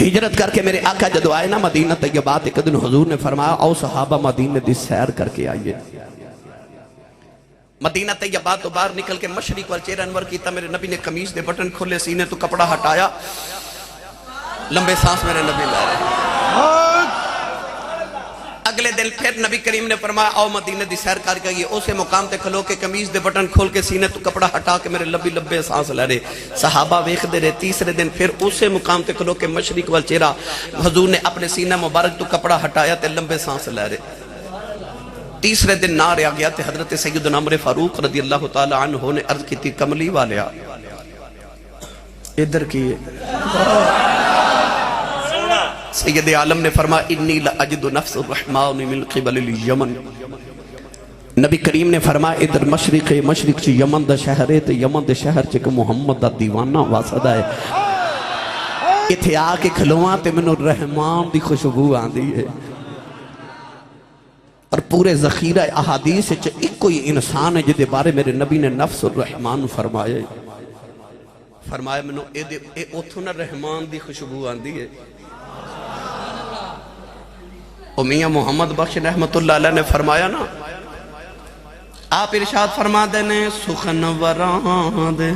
ہجرت کر کے میرے آقا جدو آئے نا مدینہ طیبات، ایک دن حضور نے فرمایا او صحابہ مدینہ دی سیر کر کے آئیے۔ مدینہ طیبات تو باہر نکل کے مشرق وال چہرہ انور کیتا، میرے نبی نے قمیص دے بٹن کھولے، سینے تو کپڑا ہٹایا، لمبے سانس میرے نبی لے رہے۔ اگلے دن پھر نبی کریم نے فرمایا آؤ مدینہ دی سیر کر کے اسے مقام تے کھلو کے قمیص دے بٹن کھول کے سینے تو کپڑا ہٹا کے میرے لمبے سانس لے رہے۔ صحابہ ویکھ دے رہے۔ تیسرے دن پھر اسے مقام تے کھلو کے مشرق وال چہرہ، حضور نے اپنے سینہ مبارک تو کپڑا ہٹایا تے لمبے سانس لے رہے۔ تیسرے دن نہ رہا گیا تے حضرت سیدنا عمر فاروق رضی اللہ تعالی عنہ نے عرض کی تھی کملی والیا ادھر کیے۔ سید عالم نے فرمایا انی لأجد نفس الرحمن من قبل الیمن۔ نبی کریم نے فرمایا ادھر مشرق چی یمن دا شہر ہے تے یمن دے شہر چی کہ محمد دا دیوانہ واسدہ ہے، اتھے آکے کھلواں تے منو رحمان دی خوشبو آن دی ہے۔ اور پورے ذخیرہ احادیث سے ایک کوئی انسان ہے جدے بارے میرے نبی نے نفس الرحمن فرمایا منو اے اتھو نا رحمان دی خوشبو آن دی ہے۔ میاں محمد بخش رحمت اللہ علیہ نے فرمایا نا، آپ ارشاد فرما دینے سخن وران دے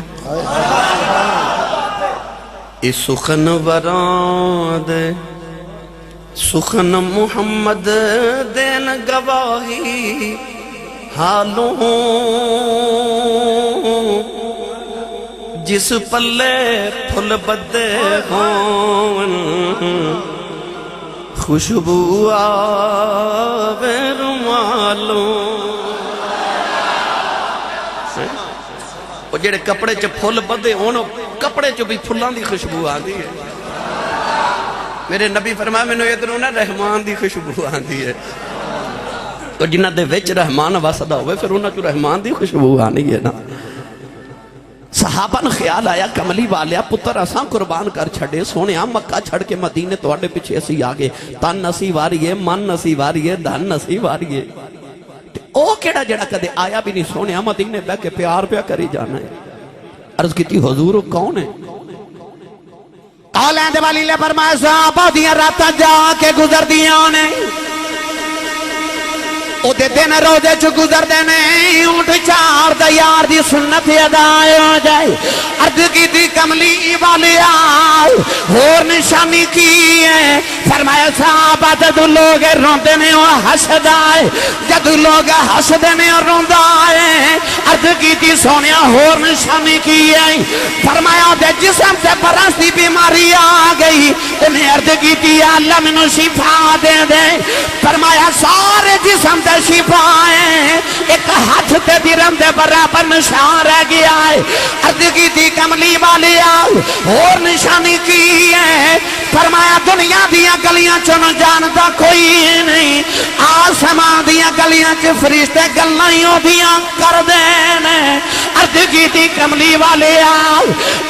اے سخن وران دے سخن محمد دین گواہی حالوں جس پلے پھل بدے ہون خوشبو آوے رومالوں۔ وہ جڑے کپڑے چ پھل بدے ہون کپڑے چ بھی پھلاں دی خوشبو آندی ہے۔ میرے نبی فرمایا میں نے ادھروں نا رحمان دی خوشبو آندی ہے۔ تو جنہ دے وچ رحمان واسدہ ہوئے پھر انہاں چ رحمان دی خوشبو آنی ہے نا۔ صحابہ نے خیال آیا کملی والیا پتر اساں قربان کر چھڑے، سونے مکہ چھڑ کے مدینے توڑے پیچھے اسی آگے، تن نسی واریے، من نسی واریے، دھن نسی واریے۔ او کیڑا جڑا کدے آیا بھی نہیں سونے مدینے بے کے پیار پیا کری جانا ہے۔ عرض کی تھی حضور کون ہے؟ آلین دے والی لے فرمایا صحابہ دیاں راتاں جا کے گزر دیاں نے، او دے دن روزے چو گزر دینے اونٹ چار دا یار دی سنت ادائے ہو جائے۔ عرض کی دی کملی والی آئے اور نشانی کی ہے، فرمایا صحابہ جدو لوگ روندے نے وہ حسد آئے، جدو لوگ حسد نے روند آئے۔ عرض کی دی سونیا اور نشانی کی ہے، فرمایا دے جسم سے برس دی بیماری آ گئی، انہیں عرض کی دی اللہ منو شفا دے دے، فرمایا سارے جسم دے شفائیں ایک ہاتھ تے درم دے برابر نشان رہ گیا ہے۔ عرض کی تھی کملی والی اور نشانی کی ہے، فرمایا دنیا دیا گلیاں چن جانتا کوئی نہیں، آسمان دیا گلیاں چ فرشتے گلائیوں دیا کر دینے۔ عرض کی تھی کملی والی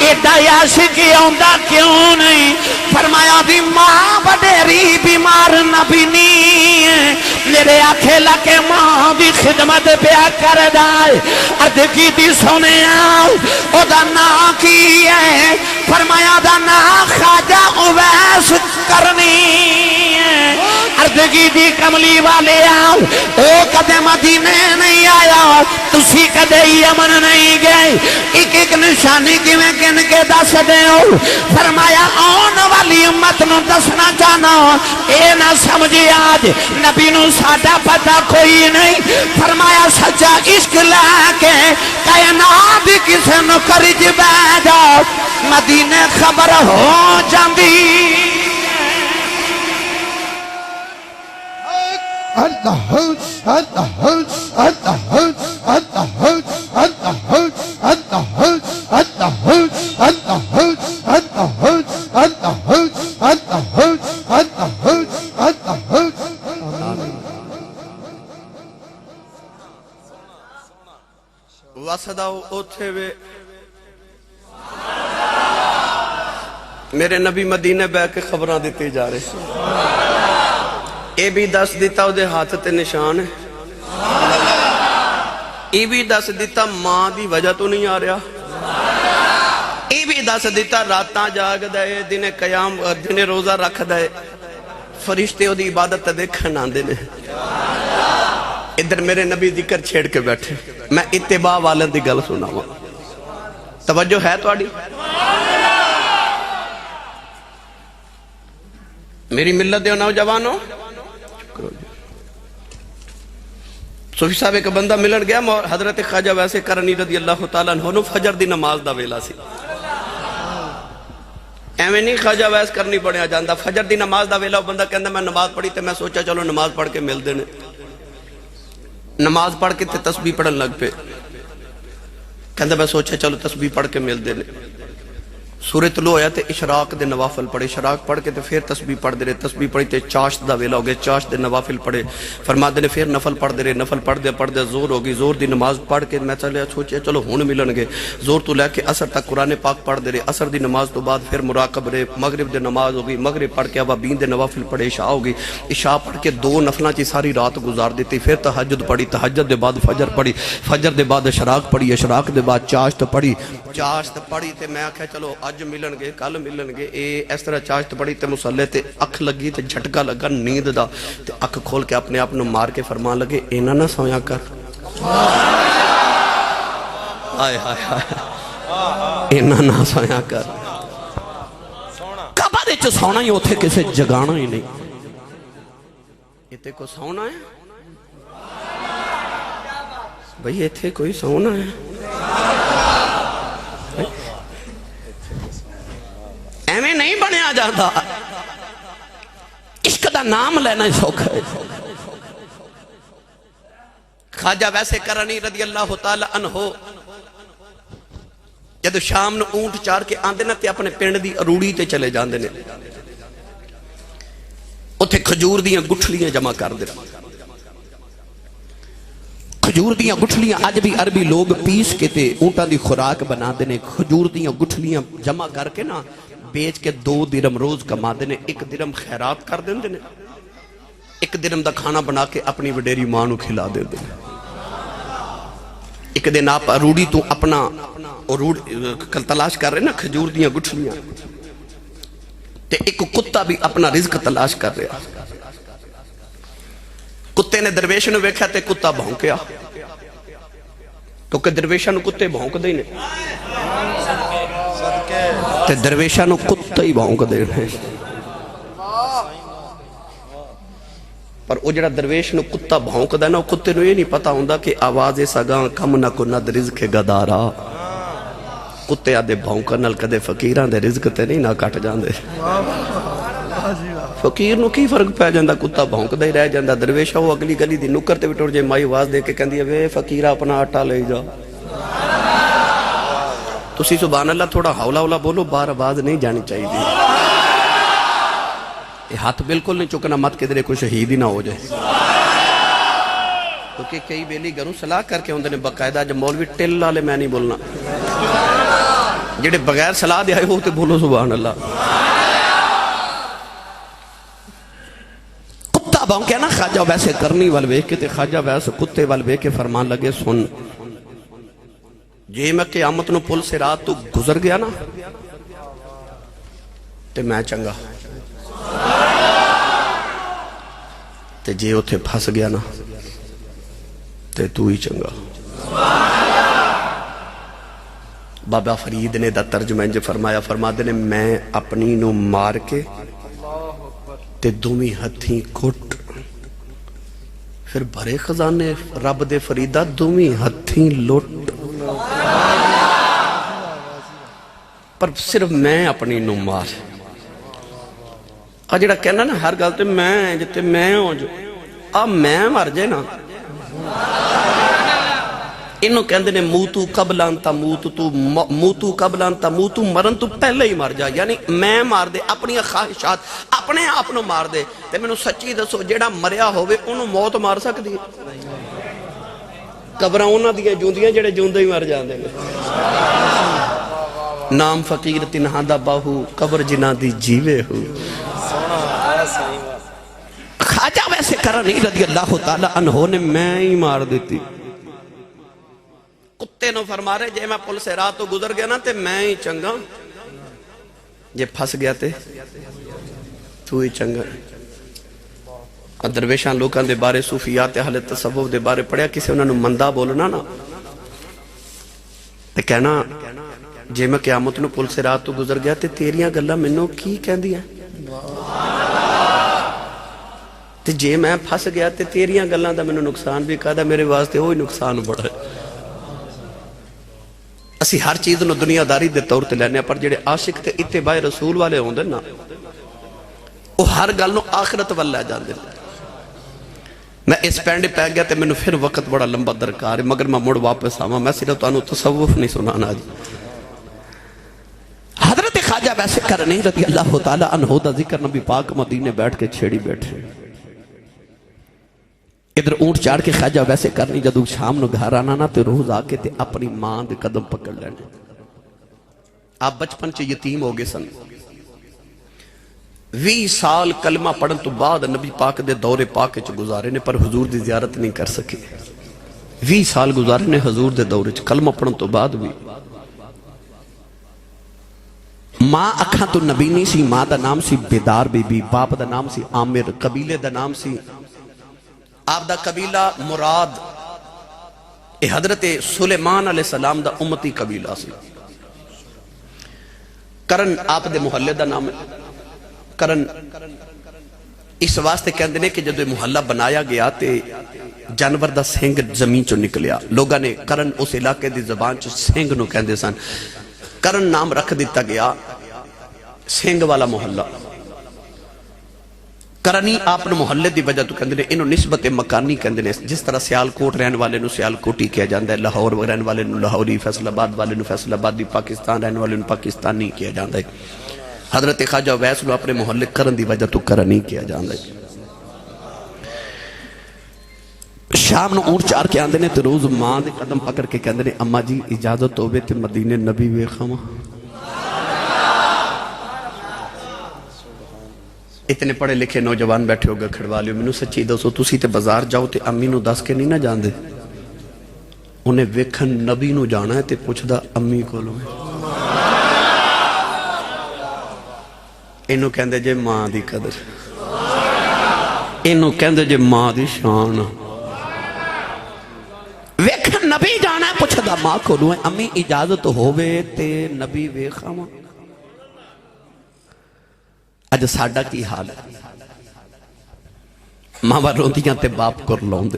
ایڈا عاشقی آندا کیوں نہیں، فرمایا دی ماں بڑیری بیمار نبی نہیں، میرے آنکھیں لکے ماں دی خدمت پیا کر دائے۔ عرض کی دی سونے او دا نا کی ہے، فرمایا دا نا خواجہ اویس کرنی ہے۔ عرض کی دی کملی والے او کدے مدینے نہیں آیا، تسی کدے یمن نہیں گئے، ایک ایک نشانی کی میں کن کے دس دے ہو، فرمایا آن والی امت نو دسنا چاہنا اے نہ سمجھے آج نبی نو ساڑھا پتہ کوئی نہیں، فرمایا سچا عشق لے کے کائنات کسے نو کرج بے جاؤ مدینے خبر ہو جاندی۔ اللہ اللہ اللہ اللہ اللہ واسداؤ اوتھے وے میرے نبی مدینے بے کے خبران دیتے جا رہے، اے بھی دس دیتا او دے ہاتھ تے نشان ہے، اے بھی دس دیتا ماں دی وجہ تو نہیں آ رہا، اے بھی دس دیتا راتاں جاگ دے دن قیام دن روزہ رکھ دے فرشتے دی عبادت دیکھن آندے نے ادھر میرے نبی ذکر چھیڑ کے بیٹھے میں اتباع والن دی گل سنا ہوا توجہ ہے تو آڑی میری ملت دیو نوجوانوں صوفی صاحب ایک بندہ ملن گیا حضرت خواجہ ویسے کرنی رضی اللہ تعالیٰ عنہ فجر دی نماز دا ویلا سی ایویں نہیں خواجہ ویس کرنی پڑیا جاندہ فجر دی نماز دا ویلا بندہ کہندہ میں نماز پڑھی تے میں سوچا چلو نماز پڑھ کے مل دینے نماز پڑھ کے تے تسبیح پڑھن لگ پہ کہندہ میں سوچا چلو تسبیح پڑھ کے مل دینے سورہ طلوع ہویا تے اشراق دے نوافل پڑھے اشراق پڑھ کے تے پھر تسبیح پڑھ دے رہے تسبیح پڑھی تے چاشت دا ویلا ہو گئے چاشت دے نوافل پڑھے فرما دے پھر نفل پڑھ دے رہے نفل پڑھ دے زور ہوگی زور دی نماز پڑھ کے میں چلے سوچے چلو ہون ملن گے زور تو لے کے عصر تک قرآن پاک پڑھ دے رہے عصر دی نماز تو بعد پھر مراقب رہے مغرب دے نماز ہوگی مغرب پڑھ کے ابابین دے نوافل پڑھے عشاء ہوگی عشاء پڑھ کے 2 نفلاں چی ساری رات گزار دیتی پھر تہجد پڑھی تہجد دے بعد فجر پڑھی فجر دے بعد اشراق پڑھی اشراق دے بعد چاشت پڑھی تے میں آکھا چلو اج ملن گے کل ملن گے اس طرح چاشت پڑھی تے مسلح تے اکھ لگی تے جھٹکا لگا نیند دا تے اکھ کھول کے اپنے آپ نو مار کے فرمان لگے اینا نہ سویا کر آئے ہائے ہائے اینا نہ سویا کر کعبہ دے چھ سونا ہی ہوتے کسے جگانا ہی نہیں ایتے کو سونا ہے بھئی ایتے کوئی سونا ہے ایمیں نہیں بنے آ جاتا عشق دا نام لینا سوکھ ہے خواجہ ویسے کرنی رضی اللہ تعالیٰ عنہ جدو شام نو اونٹ چار کے آندے نا تے اپنے پنڈ دی اروڑی تے چلے جاندے نے اتھے کھجور دیاں گٹھلیاں جمع کر دے کھجور دیاں گٹھلیاں آج بھی عربی لوگ پیس کے تے اونٹا دی خوراک بنا دینے کھجور دیاں گٹھلیاں جمع کر کے نا بیچ کے 2 درم روز کما دینے 1 درم خیرات کر دینے 1 درم دا کھانا بنا کے اپنی وڈیری ماں نو کھلا دے دینے 1 دن آپ اروڑی تو اپنا کل تلاش کر رہے نا کھجور دیاں گٹھلیاں تے ایک کتا بھی اپنا رزق تلاش کر رہا کتے نے درویش نو ویکھا تے کتا بھونکیا کیونکہ درویشہ نو کتے بھونک دے تے درویشہ نو کتا ہی بھونک دے پر وہ جڑا درویش نو کتا بھونک دے نا کتے نو یہ نہیں پتا ہوندہ کہ آواز سگاں کم نہ کو ند رزق گدارا کتے آدھے بھونکن نل کدے فقیران دے رزق تے نہیں نہ کٹ جان دے فقیر نو کی فرق پہ جاندہ کتا بھونک دے رہ جاندہ درویشہ وہ اگلی گلی دی نکر تے بٹور جے مائی آواز دے کے کہندی ہے وے فقیرہ اپنا آٹا لے جا تسی سبحان اللہ تھوڑا حولا حولا بولو بار آواز نہیں جانی چاہیے دی یہ ہاتھ بالکل نہیں چکنا مت کے درے کوئی شہید ہی نہ ہو جائے کیونکہ کئی بیلی گھروں صلاح کر کے ہوندے نے باقاعدہ جب مولوی ٹل لالے میں نہیں بولنا جڑے بغیر صلاح دے آئے ہو تے بولو سبحان اللہ کتا بھونکے نا خواجہ ویسے کرنی والوے کے تے خواجہ ویسے کتے والوے کے فرمان لگے سن جے میں قیامت نو پل سے رات تو گزر گیا نا تے میں چنگا تے جے اتھے پھس گیا نا تے تو ہی چنگا بابا فرید نے دا ترجمہ انجھے فرما دے نے میں اپنی نو مار کے تے دومی ہتھیں کٹ پھر بھرے خزانے رب دے فریدہ دومی ہتھیں لٹ پر صرف میں اپنی نو مار جڑا کہنا نا ہر گل تے میں جتے میں ہوں جو اب میں مر جائے نا انہوں کہندے نے موتو قبلانتا موتو مرن تو پہلے ہی مر جا یعنی میں مار دے اپنی خواہشات اپنے آپ نو مار دے تے میں نو سچی دسو جیڑا مریا ہوئے انہوں موت مار سکتی قبران انہوں دیا جوندیاں جیڑے جوندے ہی مر جان دے نام فقیر تنہا دا باہو قبر جنا دی جیوے ہو خواجہ ویسے کرنی رضی اللہ تعالیٰ عنہ نے میں ہی مار دیتی کتے نو فرما رہے جے میں پل سے رات تو گزر گیا نا تے میں ہی چنگا جے پھس گیا تے تو ہی چنگا درویشاں لوکاں دے بارے صوفیات اہل تصوف دے بارے پڑھیا کسے انہوں نے مندہ بولنا نا تے کہنا جے میں قیامت نو پل سے رات تو گزر گیا تے تیریاں گلہ منو کی کہن دیا تے جے میں پھس گیا تے تیریاں گلہ دا منو نقصان بھی کہا دا میرے واسطے ہوئی نقصان بڑھا ہے اسی ہر چیز نو دنیا داری دے طور تے لینے پر جڑے عاشق تے اتباع رسول والے ہوں دے نا وہ ہر گل نو آخرت واللہ جان دے میں اس پینڈے پہ گیا تے میں نے پھر وقت بڑا لمبا درکار ہے مگر میں مڑ واپس آما میں صرف تو انہوں تصوف نہیں سنانا جی حضرت خواجہ ویسے کرنی رضی اللہ تعالیٰ عنہ دا ذکر نبی پاک مدینے بیٹھ کے چھیڑی بیٹھے ادھر اونٹ چاڑ کے خواجہ ویسے کرنی جدو شام نو گھر آنا نا تے روز آکے تے اپنی ماں دے قدم پکڑ لینے آپ بچپن چے یتیم ہو گئے سن 20 سال کلمہ پڑھن تو بعد نبی پاک دے دور پاک چ گزارے نے پر حضور دی زیارت نہیں کر سکے 20 سال گزارے نے حضور دے دور چ کلمہ پڑھن تو بعد بھی ماں اکھاں تو نبی نہیں سی ماں دا نام سی بیدار بی بی باپ دا نام سی عامر قبیلے دا نام سی آپ دا قبیلہ مراد اے حضرت سلیمان علیہ السلام دا امتی قبیلہ سی کرن آپ دے محلے دا نام ہے کرن اس واسطے کہندے نے کہ جدو محلہ بنایا گیا تے جانور دا سینگ زمین چو نکلیا لوگاں نے کرن اس علاقے دی زبان چو سینگ نو کہندے سن کرن نام رکھ دیتا گیا سینگ والا محلہ کرنی آپ نے محلے دی وجہ تو کہندے نے انہوں نسبت مکانی کہندے نے جس طرح سیال کوٹ رہن والے نو سیال کوٹی کیا جاندہ ہے لاہور رہن والے نو لاہوری فیصل آباد والے نو فیصل آبادی پاکستان رہن والے نو پاکستانی کیا جاندہ ہے حضرت خواجہ ویس نو اپنے محلے کرن دی وجہ تو کرنی کیا جاندہ ہے شام نو اونٹ چار کے آندے نے تے روز ماں دے قدم پکڑ کے کہندے نے اماں جی اجازت ہوئے تے مدینے نبی ویکھاں اتنے پڑھے لکھے نوجوان بیٹھے ہوگا کھڑوا لیو منو سچی دوستو تسی تے بازار جاؤ تے امی نو دس کے نہیں نہ جان دے انہیں ویکھن نبی نو جانا ہے تے پوچھ دا امی کو لو ہے انہوں کہندے جے ماں دی قدر انہوں کہندے جے ماں دی شان ویکھن نبی جانا ہے پوچھ دا ماں کو لو ہے امی اجازت ہوئے تے نبی ویکھاں اج ساڈا کی حال ہے ماں روندیاں تے باپ کر لوندے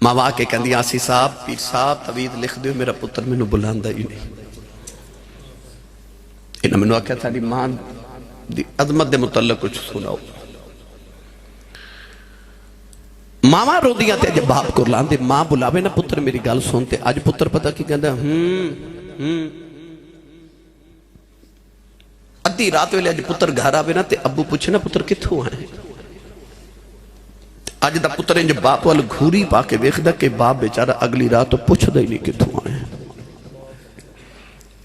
ماں کے کہندی آسی صاحب پیر صاحب توید لکھ دیو میرا پتر میں نو بلاندہ ہی نہیں انہوں میں نو آکھا تھا ماں دی عظمت دے متعلق کچھ سناؤ ماں روندیاں تے جب باپ کر لاندے ماں بلاوے نا پتر میری گال سنتے آج پتر پتہ کی کہندہ ادھی رات ویلے آج پتر گھر آوے نا تے ابو پوچھے نا پتر کتھوں آئے آج دا پتر انج باپ والا گھوری پا کے ویکھ دا کہ باپ بیچارہ اگلی رات تو پوچھ دا ہی نہیں کتھوں آئے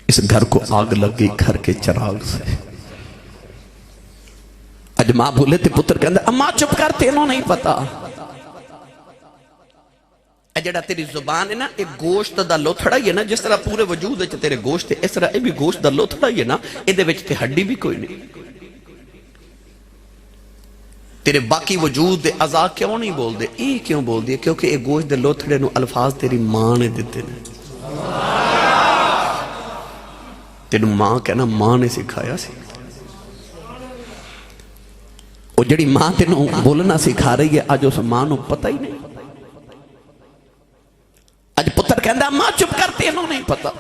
اس گھر کو آگ لگ گئی گھر کے چراغ سے آج ماں بھولے تے پتر کہندہ اماں چپ کر تینوں نہیں پتا جڑا تیری زبان ہے نا ایک گوشت دا لوتھڑا ہی ہے نا جس طرح پورے وجود ہے تیرے گوشت ہے اس طرح اے بھی گوشت دا لوتھڑا ہی ہے نا اے دے وچ تے ہڈی بھی کوئی نہیں تیرے باقی وجود دے اعضاء کیوں نہیں بول دے اے کیوں بول دے کیونکہ اے گوشت دے لوتھڑے نو الفاظ تیری ماں نے دیتے نے تیرے ماں کہنا ماں نے سکھایا سی وہ جڑی ماں تینوں بولنا سکھا رہی ہے آج اس ماں نو پتہ ہی نہیں آج پتر کہندہ ماں چپ کرتے انہوں نہیں پتا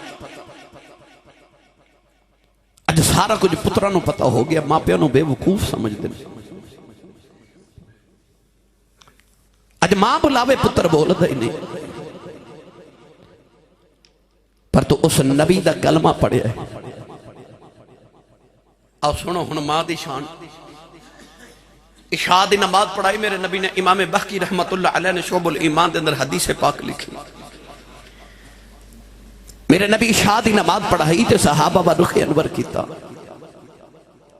آج سارا کچھ پترانوں پتا ہو گیا ماں پیانوں بے وقوف سمجھ دیں آج ماں بلاوے پتر بول دا ہی نہیں پر تو اس نبی دا کلمہ پڑھے ہے آؤ سنو ہن ماں دی شان عشاء دی نماز پڑھائی میرے نبی نے امام بحقی رحمت اللہ علیہ نے شعب الایمان دے اندر حدیث پاک لکھی میرے نبی عشاء دی نماز پڑھائی تے صحابہ و رخ انور کیتا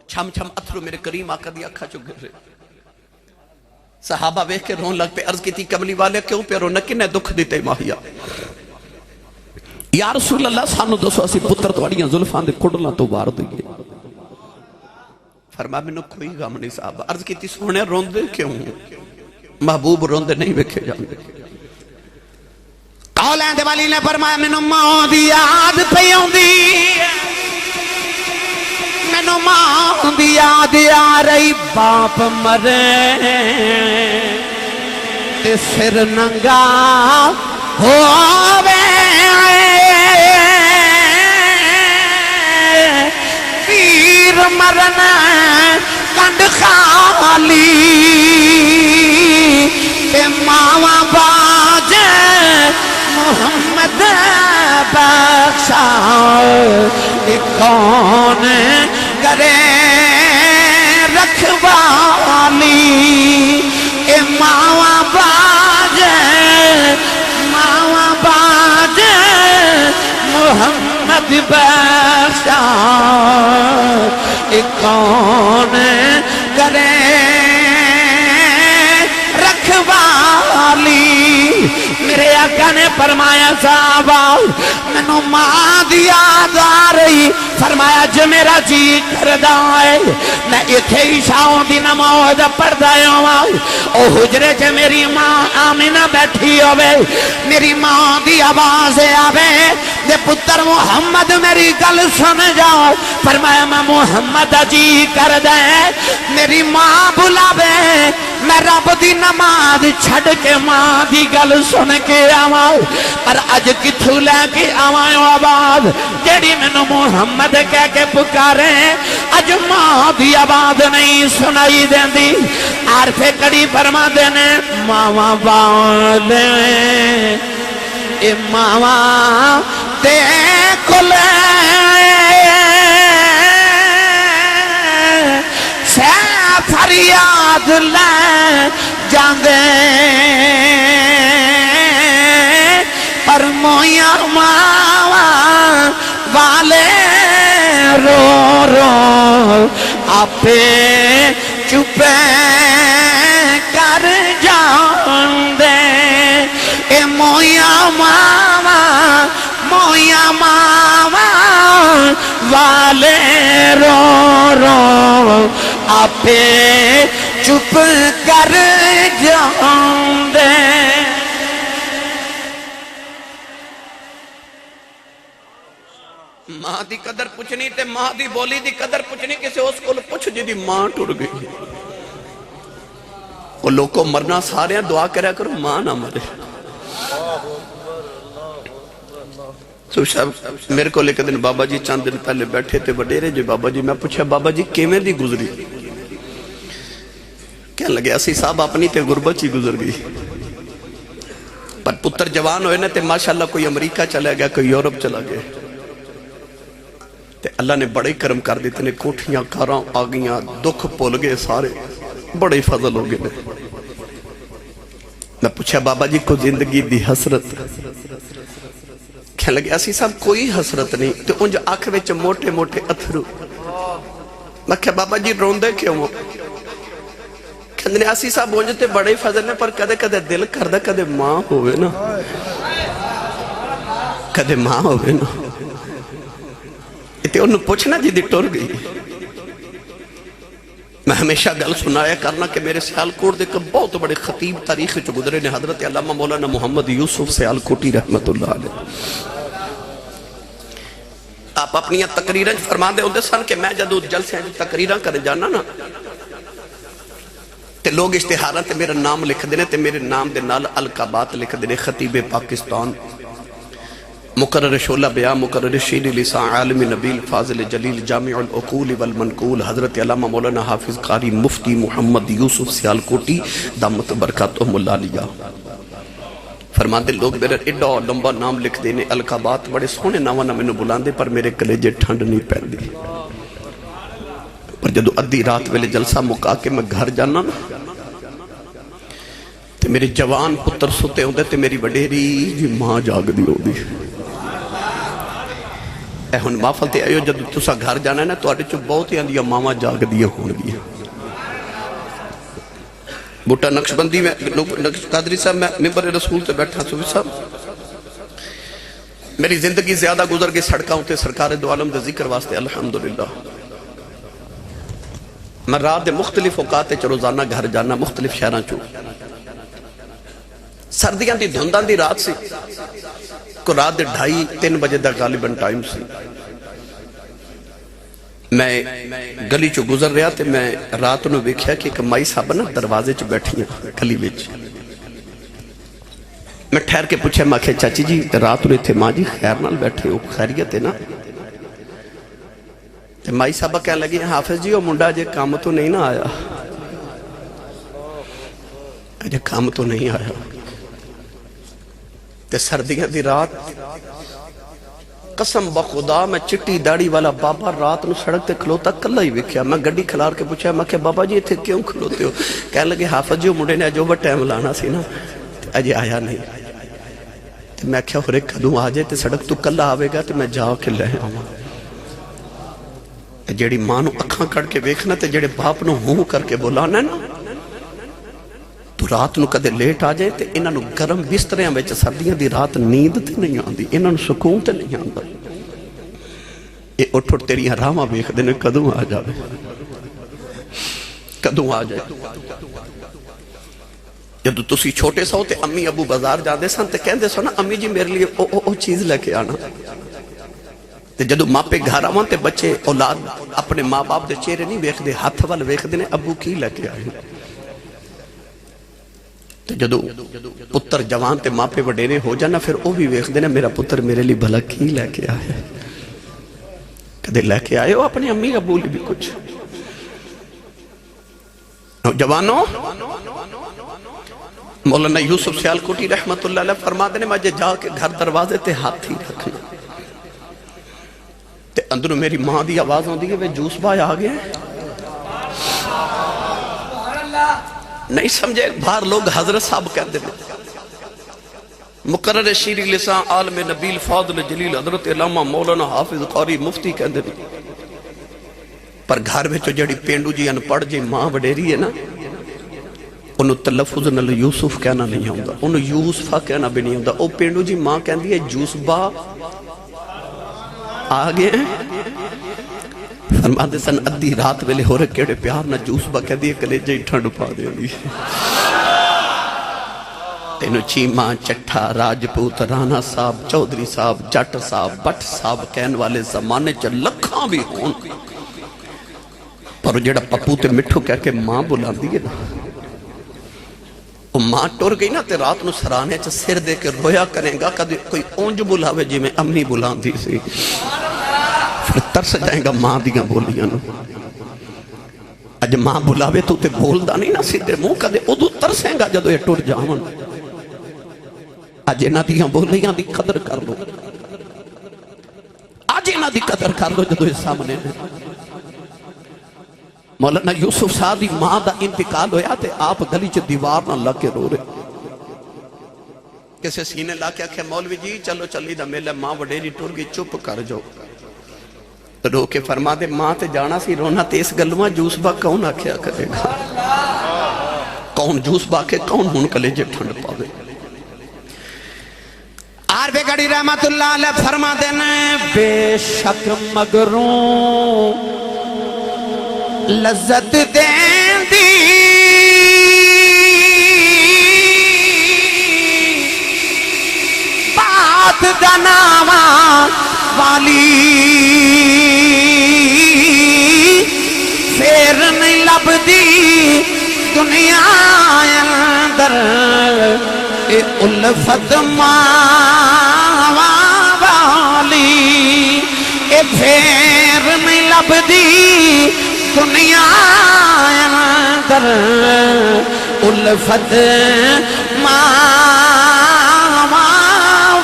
چھم چھم اتھرو میرے کریم آقا دی اکھا چو گر رہے صحابہ ویکھ کے رون لگ پہ عرض کی تھی کملی والے کیوں پہ رونا کنے دکھ دیتے ماہیا یا رسول اللہ سانو دسو اسی پتر تواڑیاں زلفان دے کڑلاں تو وار دئیے. فرمایا میں نے کوئی غم نہیں صاحب. عرض کی تھی سونے روندے کیوں؟ محبوب روندے نہیں وکھے جاندے. قولین دے والی نے فرمایا میں نے ماں دی یاد پئی ہوندی میں نے ماں دی یاد آ رہی باپ مرے تے سر ننگا ہووے پیر مرن کنڈ خالی تے ماوا باج محمد بخشا کون کرے رکھوالی اے ماوا باج محمد بخشا کون کرے رکھوالی. میرے آقا نے فرمایا صحابہ میں نے ماں دی یاد آ رہی. فرمایا جو میرا جی کردہ ہے میں اتھے عشاءوں دی نماز پڑھدا ہوں او حجرے چ میری ماں آمینہ بیٹھی ہوئے میری ماں دی آواز آوے دے پتر محمد میری گل سن جاؤ. فرمایا میں محمد جی کردہ ہے میری ماں بلاوے میں رب دی نماز چھڑ کے ماں دی گل سن کے آواں پر اج کتھوں لے کے آواں آواز جیڑی مینوں محمد کہہ کے پکارے اج ماں دی آواز نہیں سنائی دیندی. عارف کڑی فرما دینے ماواں والے اے ماواں تے کھلے سے فریاد لے جاندے پر مویاں ماواں والے رو رو آپے چپے کر جاندے اے مویاں ماواں والے رو رو آپے چپ کر جاندے. ماں دی قدر پوچھنی تے ماں دی بولی دی قدر پوچھنی کسے اس کو پوچھ جی دی ماں ٹر گئی. وہ لوگوں مرنا سارے دعا کریا کرو ماں نہ مرے. میرے کو لے کے دن بابا جی چند دن پہلے بیٹھے تھے وڈیرے جو بابا جی میں پوچھا بابا جی کیویں دی گزری؟ کہنے لگے اسی صاحب اپنی تے غربت ہی گزر گئی پر پتر جوان ہوئے نا تے ماشاءاللہ کوئی امریکہ چلا گیا کوئی یورپ چلا گیا تے اللہ نے بڑے کرم کر دیتے نے کوٹھیاں کاراں آگیاں دکھ پول گئے سارے بڑے فضل ہو گئے. میں پوچھا بابا جی کو زندگی دی حسرت؟ کہنے لگے اسی صاحب کوئی حسرت نہیں تو انج آنکھ وچ موٹے موٹے اتھرو. میں کہا بابا جی روندے کیوں ہو؟ کہنے لگے اسی صاحب انج تے بڑے فضل نے پر کدے کدے دل کردہ کدے ماں ہوئے نا کدے ماں ہوئے نا تے انہوں پوچھنا جی دی ٹور گئی. میں ہمیشہ گل سنایا کرنا کہ میرے سیالکوٹ دے کب بہت بڑے خطیب تاریخ جو گزرے نے حضرت علامہ مولانا محمد یوسف سیالکوٹی رحمت اللہ علیہ. آپ اپنی تقریریں فرما دے ہوندے سن کہ میں جدو جلسے ہیں جو تقریریں کرے جانا نا تے لوگ اشتہاراں تے میرا نام لکھ دینے تے میرے نام دے نال القابات لکھ دینے خطیب پاکستان مقرر شعلہ بیان مقرر شیر لسان عالم نبیل فاضل جلیل جامع العقول والمنقول حضرت علامہ مولانا حافظ قاری مفتی محمد یوسف سیالکوٹی دامت برکاتہم اللہ علیہ. فرماندے لوگ میرے ایڈا لمبا نام لکھ دینے القابات بڑے سونے نامہ نہ میں نے بلاندے پر میرے کلیجے ٹھنڈ نہیں پہن دی. پر جدو ادھی رات ویلے جلسہ مکا کے میں گھر جانا نا تے میرے جوان پتر ستے ہوندے تے میری وڈیری جی ماں جاگ دی ہو دی. اے ہن مافل تے آئیو جدو تسا گھر جانا ہے نا تو آٹے چو بہت ہی اندیا ماما جاگ دیا ہون گیا. بوٹا نقش بندی میں قادری صاحب میں ممبر رسول تے بیٹھا سوی صاحب میری زندگی زیادہ گزر گئی سڑکاں تے سرکار دو عالم دے ذکر واسطے الحمدللہ. میں رات دے مختلف اوقات چ روزانہ گھر جانا مختلف شہراں چوں. سردیاں دی دھنداں دی رات سی کو رات دے 2:30-3 بجے دا غالباً ٹائم سی. میں گلی چو گزر رہا تے میں رات نو ویکھیا کہ ایک مائی صاحب نا دروازے چ بیٹھی ہیں گلی وچ. میں ٹھہر کے پوچھا میں کہ چاچی جی رات نو ایتھے ماں جی خیر نال بیٹھے ہو خیریت ہے نا؟ تے مائی صاحبہ کہنے لگی حافظ جی وہ منڈا جے کام تو نہیں نہ آیا. جے کام تو نہیں آیا. تے سردیاں دی رات قسم بخدا میں چٹی داڑی والا بابا رات نو سڑک تے کھلوتا کلا ہی وکھیا. میں گڈی کھلار کے پوچھا میں کہ بابا جی ایتھے کیوں کھلوتے ہو؟ کہنے لگے حافظ جی وہ منڈے نے جو ٹائم لانا سی نا اجے آیا نہیں. تے میں کہا ہورے کدوں آ جائے تے سڑک تو کلا آوے گا تے میں جا کے لے آواں. جیڑی ماں نو اکھاں کڑ کے ویکھنا تے جیڑے باپ نو ہوں کر کے بولانا نا تو رات نو کدے لیٹ آ جائے تے انہاں نو گرم بستریاں وچ سردیاں دی رات نیند تے نہیں آندی انہاں نو سکون تے نہیں آندا. اے اٹھ اٹھ تیریاں راواں ویکھدے نے کدوں آ جاوے کدوں آ جائے. جدو تسی چھوٹے سو تے امی ابو بازار جاندے سن تے کہندے سو نا امی جی میرے لیے او چیز لے کے آنا. تے جدو ماں پہ گھر آواں تے بچے اولاد اپنے ماں باپ دے چہرے نہیں ویکھ دے ہاتھ وال ویکھ دے نے ابو کی لے کے آئے. تے جدو پتر جوان تے ماں پہ وڈیرے ہو جانا پھر او بھی ویکھ دے نے میرا پتر میرے لیے بھلا کی لے کے آئے. کدے لے کے آئے ہو اپنی امی ابو لی بھی کچھ؟ نوجوانوں مولانا یوسف سیالکوٹی رحمت اللہ علیہ فرما دینے مجھے جا کے گھر دروازے تے ہاتھ ہی رکھنا. تے اندروں میری ماں دی آواز ہوندی ہے وہ جوس بھائی آ گئے نہیں سمجھے. باہر لوگ حضرت صاحب کہتے ہیں مقرر شیری لسان عالم نبیل فاضل جلیل حضرت علامہ مولانا حافظ قاری مفتی کہتے ہیں. پر گھر میں جڑی پینڈو جی ان پڑھ جی ماں وڈیری ہے نا انہوں تلفظ نل یوسف کہنا نہیں ہوندہ انہوں یوسفہ کہنا بھی نہیں ہوندہ. او پینڈو جی ماں کہندی ہے جوسبا آگے ہیں فرماتے سن ادھی رات ویلے ہو رہے کیڑے پیار نہ جوسبا کہندی ہے کلیجہ ہی ٹھنڈ پا دے دی. تینو چیمہ چٹھا راجپوت رانا صاحب چودری صاحب جٹ صاحب بٹ صاحب کہن والے زمانے چا لکھاں بھی ہون پر جڑا پپو تے مٹھو کہہ کے ماں بلان دیئے نا وہ ماں ٹور گئی نا تے رات نو سرانے چا سر دے کے رویا کریں گا کدی کوئی اونج بلاوے جی میں امی بلان دی سی پھر ترس جائیں گا ماں دیاں بولیاں نو. اج ماں بلاوے تو تے بول دا نہیں نا سیدھے منہ کدے ادو ترسیں گا جدو یہ ٹور جاون. اج انہاں دیاں بولیاں دی قدر کر لو اج انہاں دی قدر کر لو جدو یہ سامنے نے. مولانا یوسف صاحب دی ماں دا انتقال ہویا تے آپ گلی چ دیوار نہ لگ کے رو رہے. کسے سینے لا کے آکھے مولوی جی چلو چلی دا میلہ ماں وڈیری ٹور گئی چپ کر جو. رو کے فرما دے ماں تے جانا سی رونا تے اس گلوہ جوس با کون آکھیا کرے گا کون جوس با کے کون ہون کلیجے ٹھنڈ پاوے. عارف گڑی رحمت اللہ علیہ فرما دینے بے شک مگروں لذت دین دی بات دناوا والی پھر نہیں لب دی دنیا اندر اے الفت ماوا والی اے پھر نہیں لب دی دنیا اندر الفت ماوا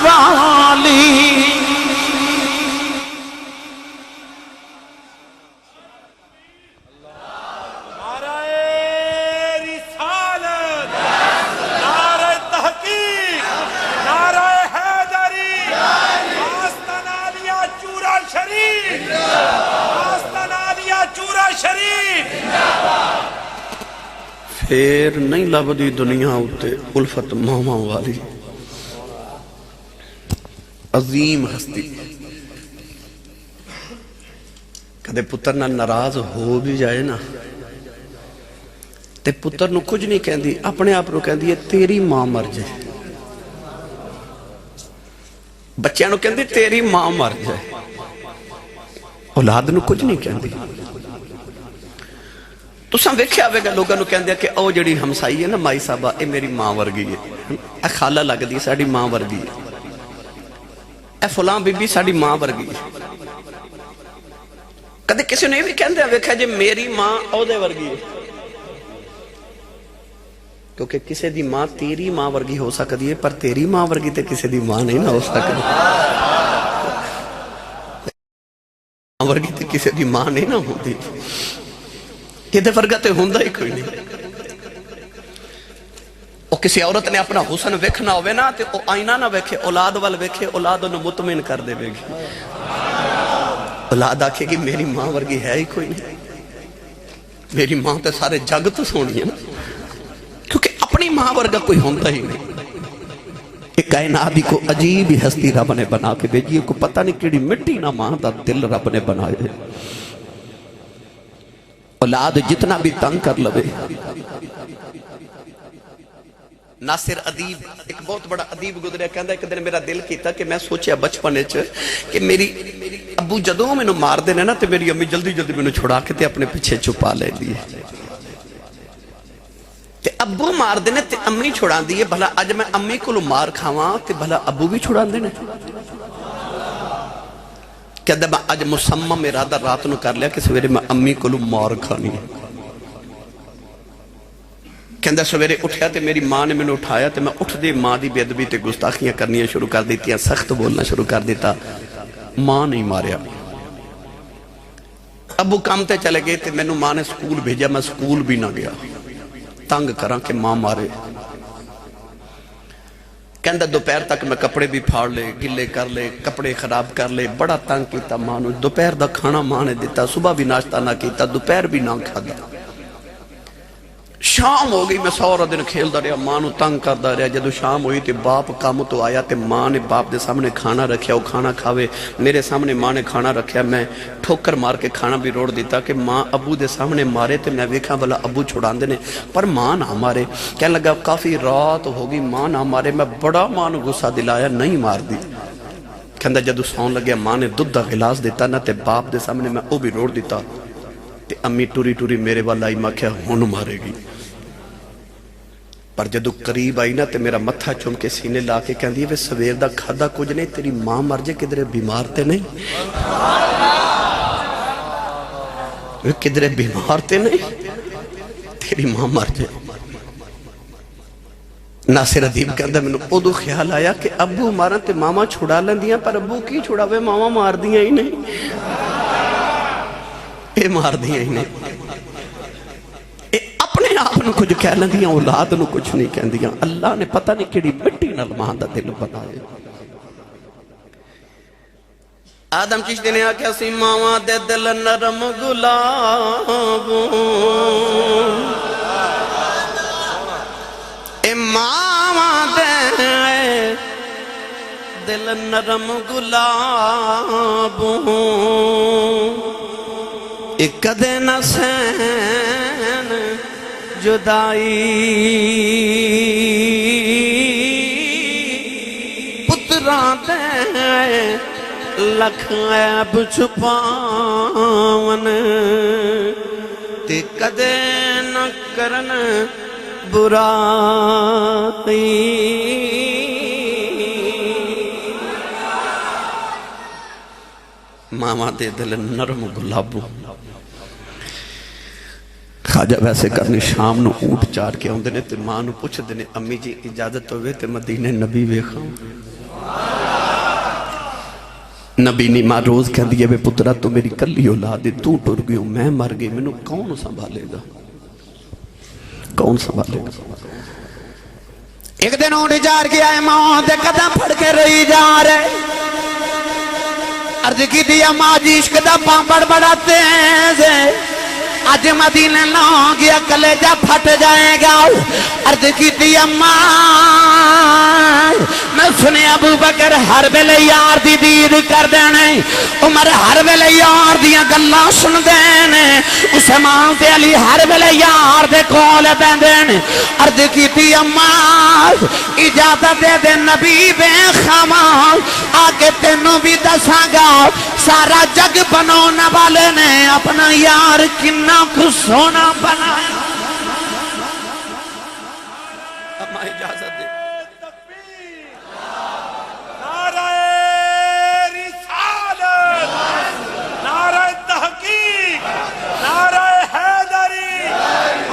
والی. پھر نہیں لبدی دنیا ہوتے الفت ماما والی. عظیم ہستی کدے پتر نہ ناراض ہو بھی جائے نا تے پتر نو کچھ نہیں کہندی اپنے آپ نو کہندی ہے تیری ماں مر جائے بچیاں نو کہندی تیری ماں مر جائے اولاد نو کچھ نہیں کہندی تو ساں ویکھیا ہوئے گا لوگاں نو کہندے کہ او جڑی ہمسائی ہے نا مائی صاحبہ اے میری ماں ورگی ہے اے خالہ لگ دی ساڑی ماں ورگی ہے اے فلاں بی بی ساڑی ماں ورگی ہے کدے کسی نے بھی کہندے ویکھیا جی میری ماں او دے ورگی ہے کیونکہ کسی دی ماں تیری ماں ورگی ہو سکتی ہے پر تیری ماں ورگی تے کسی دی ماں نہیں نہ ہو سکتی ماں ورگی تے کسی دی ماں نہیں نہ ہوتی یہ دے فرگا تے ہوندہ ہی کوئی نہیں او کسی عورت نے اپنا حسن ویکھنا ہوئے نا تے او آئینہ نہ ویکھے اولاد وال ویکھے اولاد انہوں مطمئن کر دے گی اولاد آکھے گی میری ماں ورگی ہے ہی کوئی نہیں میری ماں تے سارے جگ تو سونی ہے نا کیونکہ اپنی ماں ورگا کوئی ہوندہ ہی نہیں ایک کائناتی کو عجیب ہستی رب نے بنا کے بھیجی کو پتہ نہیں کیڑی مٹی نہ ماں دا دل رب نے بنائے اولاد جتنا بھی تنگ کر لوے ناصر ادیب ایک بہت بڑا ادیب گزریا کہندا ایک دن میرا دل کیتا کہ میں سوچیا بچپنے چ کہ میری ابو جدوں مینوں مار دینے نا تے میری امی جلدی جلدی مینوں چھڑا کے تے اپنے پیچھے چھپا لے دی تے ابو مار دینے تے امی چھڑا دی بھلا اج میں امی کولوں مار کھاواں تے بھلا ابو بھی چھڑا دینے کہندا میں اج مصمم ارادہ رات نو کر لیا کہ سویرے میں امی کولوں مار کھانی ہے کہندا سویرے اٹھیا تے میری ماں نے مینوں اٹھایا تے میں اٹھ دے ماں دی بے ادبی تے گستاخیاں کرنیاں شروع کر دیتیاں سخت بولنا شروع کر دیتا ماں نہیں ماریا ابو کام تے چلے گئے تے مینوں ماں نے سکول بھیجا میں سکول بھی نہ گیا تنگ کراں کہ ماں مارے کہندا دوپہر تک میں کپڑے بھی پھاڑ لے گلے کر لے کپڑے خراب کر لے بڑا تنگ کیتا ماں نو دوپہر دا کھانا ماں نے دیتا صبح بھی ناشتہ نہ کیتا دوپہر بھی نہ کھادا شام ہو گئی میں سورا دن کھیلدا رہیا ماں نو تنگ کردا رہیا جدو شام ہوئی تے باپ کام تو آیا تے ماں نے باپ دے سامنے کھانا رکھیا وہ کھانا کھاوے میرے سامنے ماں نے کھانا رکھیا میں ٹھوکر مار کے کھانا بھی روڑ دیتا کہ ماں ابو دے سامنے مارے تے میں ویکھاں بھلا ابو چھڑاندے نے پر ماں نہ مارے کہنے لگا کافی رات ہو گئی ماں نہ مارے میں بڑا ماں نو غصہ دلایا نہیں مار دی کہندا جدو سون لگیا ماں نے دودھ دا گلاس دیتا نا تے باپ دے سامنے میں او بھی روڑ دیتا تے امی ٹوری ٹوری میرے والا آئی میں کہا ہن مارے گی پر جدو قریب آئی نا تے میرا متھا چوم کے سینے لا کے کہندی ہے سویر دا کھادا کچھ نہیں تیری ماں مر جائے کدھرے بیمار تے نہیں کدھرے بیمار تے نہیں تیری ماں مر جائے ناصر ادیب کہندا میں ادو خیال آیا کہ ابو مارا تے ماما چھڑا لیندیاں پر ابو کی چھڑاوے ماما مار دیاں ہی نہیں اے مار دیاں ہی نہیں اپنے آپ نو کچھ کہہ لیندیاں اولاد نو کچھ نہیں کہندیاں اللہ نے پتہ نہیں کیڑی مٹی نال ماں دا دل بنائے آدم چشتی نے آکھیا سی ماواں دے دل نرم گلابوں اے ماواں دے دل نرم گلابوں اے کدے نہ سین جدائی پتراں دے لکھ عیب چھپاون تے کدے نہ کرن برائی ماما دے دل نرم گلابوں خواجہ ویسے کرنی شام نو اونٹ چار کے ہوندے نے تے ماں نو پوچھ دینے امی جی اجازت ہوئے تے مدینہ نبی ویکھاں نبی نے ماں روز کہہ دیا بے پترہ تو میری کلی اولاد ہے تو ٹر گئی ہوں میں مر گئی میں نو کون سنبھالے گا کون سنبھالے گا ایک دن اونٹ چار کے آئے ماں دے قدم پھڑ کے رہی جا رہے عرض کی دیا ماں جی عشق دا پاں بڑ بڑا تیز ہے اج مدینے نہ گیا کلیجہ پھٹ جائے گا عرض کی تھی اماں میں سنے ابو بکر ہر ویلے یار دی دید کر دینے عمر ہر ویلے یار دیا گلاں سن دینے عثمان تے علی ہر ویلے یار دے کول بیندے عرض کی تھی اماں اجازت دے دے نبی بے خامان آگے تینوں بھی دساں گا سارا جگ بنانے والے نے اپنا یار کنا کو سونا بنایا اما اجازت دے نعرہ رسالت نعرہ تحقیق نعرہ حیدری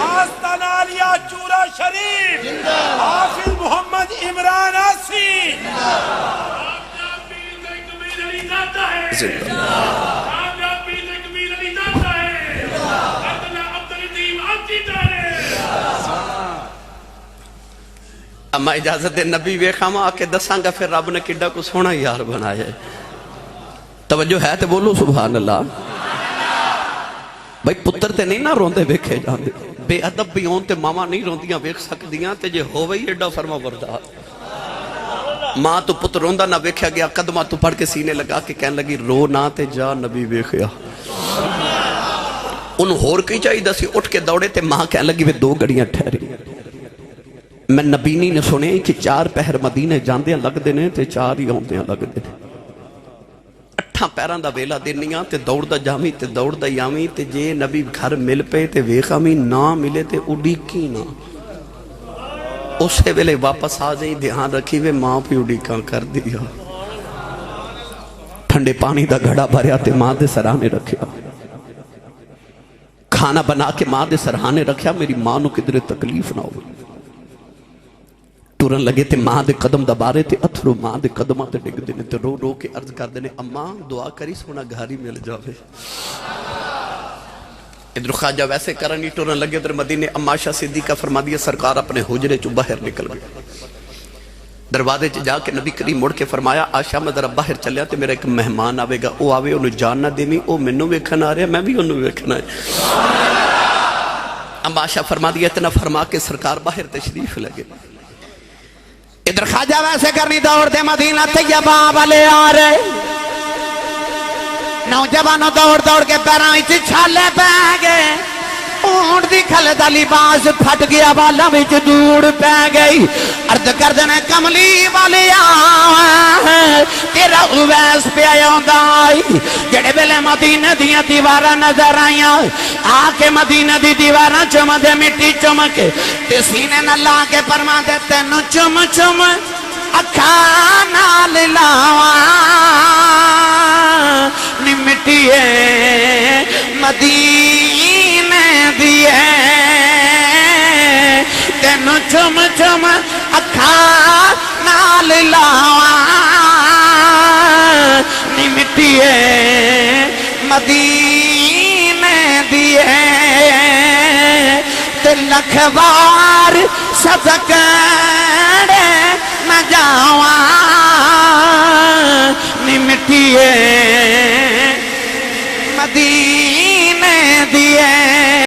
آستان عالیہ چورا شریف حافظ محمد عمران آسی اما اجازت دے نبی ویکھاں آ کے دساں گا پھر رب نے کڈا کو سونا یار بنایا ہے توجہ ہے تے بولو سبحان اللہ بھائی پتر تے نہیں نہ روندے ویکھے جاندے بے ادب بھی ہون تے ماما نہیں روندیاں ویکھ سکدیاں تے جے ہووے ہی ایڈا فرما بردار ماں تو پتر روندہ نہ ویکھیا گیا قدمہ تو پڑھ کے سینے لگا کے کہنے لگی رو نہ تے جا نبی ویکھیا انہوں ہور کئی چاہی دا سی اٹھ کے دوڑے تے ماں کہنے لگی وہ 2 گھڑیاں ٹھہری میں نبینی نے سنے کہ 4 پہر مدینے جاندیاں لگ دینے تے 4 ہی آندیاں لگ دینے 8 پیران دا ویلا دینیاں تے دوڑ دا جامی تے دوڑ دا یامی تے جے نبی گھر مل پے تے ویخامی نہ ملے تے اڈی کی نہ اسے ویلے واپس آ جائیں دھیان رکھی وے ماں پہ اڈی کان کر دیا ٹھنڈے پانی دا گھڑا بھریا تے ماں دے سرانے رکھیا کھانا بنا کے ماں دے سرانے رکھیا میری ماں نو کدرے تکلیف نہ ہو ٹورن لگے تے ماں دے قدم دبارے تے اتھرو ماں دے قدمہ تے ڈگ دینے تے رو رو کے عرض کر دینے اماں دعا کری سونا گھاری مل جاوے ادھر خواجہ ویسے کرنی ٹورن لگے ادھر مدینے اماشہ صدیقہ فرما دیا سرکار اپنے حجرے چو باہر نکل گئے دروازے چ جا کے نبی کریم مڑ کے فرمایا آشا میں ذرا باہر چلیا تے میرا ایک مہمان آوے گا او آوے انہوں جان نہ دیمی او منوں ویکھن آ رہا میں بھی انہوں ویکھن آئے اماشہ فرما دیا اتنا فرما کے سرکار باہر تشریف لگے ادھر خواجہ ویسے کرنی دوڑ دے مدینہ طیبہ والے آ رہے نوجوانوں دوڑ دوڑ کے پیران وچ چھالے پہ گئے اونٹ دی کھل دا لباس پھٹ گیا والا وچ دوڑ پہ گئی عرض کر دینے کملی والے تیرا اویس پہ آیا ہوندا جڑے ویلے مدینے دیاں دیواراں نظر آئیاں آ کے مدینے دی دیواراں چم دے مٹی چم کے تے سینے نہ لا کے فرما دے تینوں چم چم اکھاں نال لاواں نی مٹیے مدینے دیے تینوں چم چم اکھاں نال لاواں نی مٹیے مدینے دیے تے لکھ بار صدقے میں جاواں